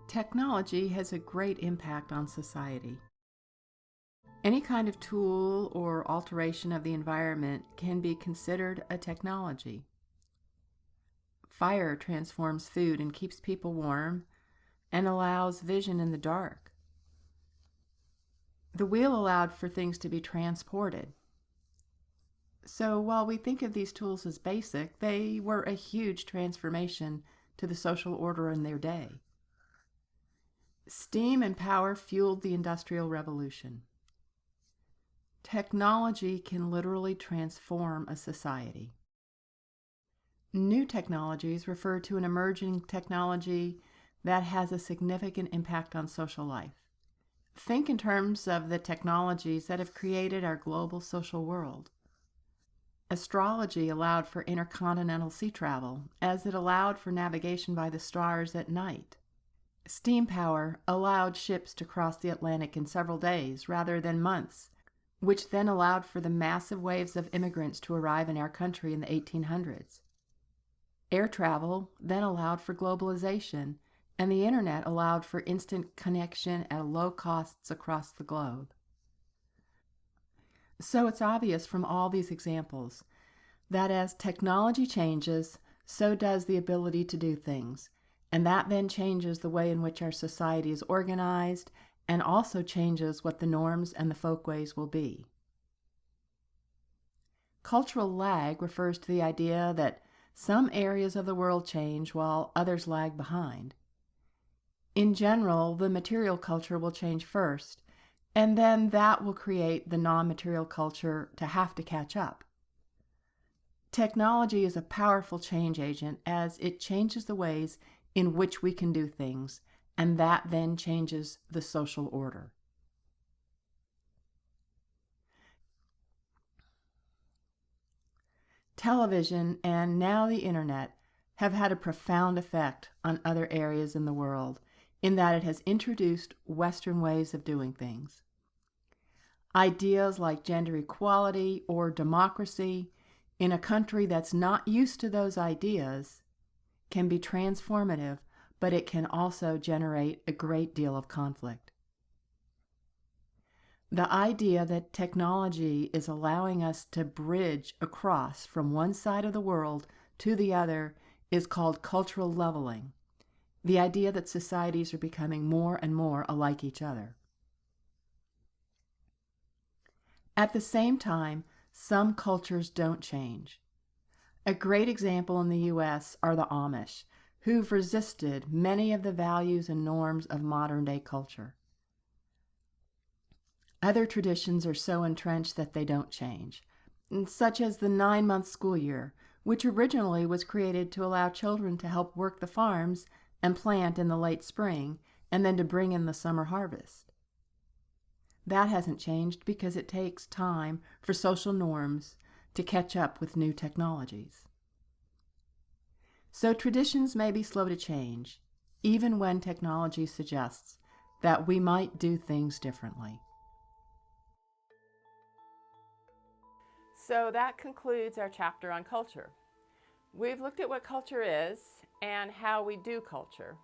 Technology has a great impact on society. Any kind of tool or alteration of the environment can be considered a technology. Fire transforms food and keeps people warm and allows vision in the dark. The wheel allowed for things to be transported. So while we think of these tools as basic, they were a huge transformation to the social order in their day. Steam and power fueled the Industrial Revolution. Technology can literally transform a society. New technologies refer to an emerging technology that has a significant impact on social life. Think in terms of the technologies that have created our global social world. Astrology allowed for intercontinental sea travel, as it allowed for navigation by the stars at night. Steam power allowed ships to cross the Atlantic in several days rather than months, which then allowed for the massive waves of immigrants to arrive in our country in the 1800s. Air travel then allowed for globalization, and the internet allowed for instant connection at low costs across the globe. So it's obvious from all these examples that as technology changes, so does the ability to do things, and that then changes the way in which our society is organized and also changes what the norms and the folkways will be. Cultural lag refers to the idea that some areas of the world change while others lag behind. In general, the material culture will change first, and then that will create the non-material culture to have to catch up. Technology is a powerful change agent as it changes the ways in which we can do things, and that then changes the social order. Television and now the internet have had a profound effect on other areas in the world in that it has introduced Western ways of doing things. Ideas like gender equality or democracy in a country that's not used to those ideas can be transformative, but it can also generate a great deal of conflict. The idea that technology is allowing us to bridge across from one side of the world to the other is called cultural leveling, the idea that societies are becoming more and more alike each other. At the same time, some cultures don't change. A great example in the U.S. are the Amish, who've resisted many of the values and norms of modern-day culture. Other traditions are so entrenched that they don't change, such as the 9-month school year, which originally was created to allow children to help work the farms and plant in the late spring, and then to bring in the summer harvest. That hasn't changed because it takes time for social norms to catch up with new technologies. So traditions may be slow to change, even when technology suggests that we might do things differently. So that concludes our chapter on culture. We've looked at what culture is and how we do culture,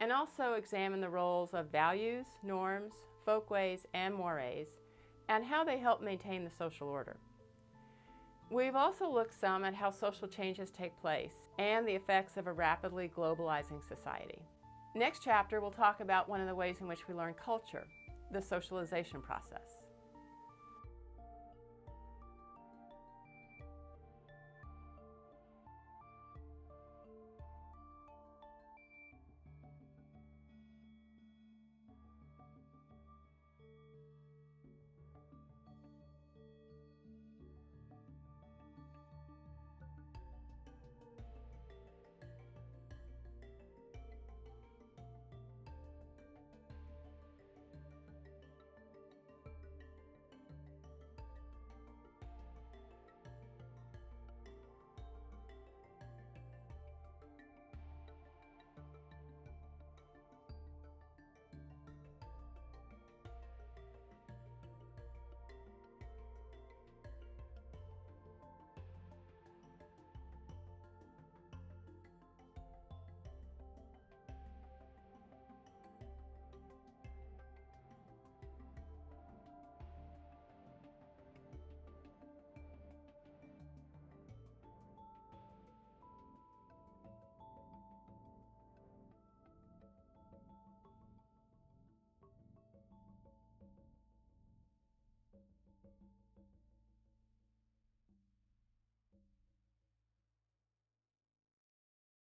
and also examined the roles of values, norms, folkways, and mores, and how they help maintain the social order. We've also looked some at how social changes take place and the effects of a rapidly globalizing society. Next chapter, we'll talk about one of the ways in which we learn culture, the socialization process.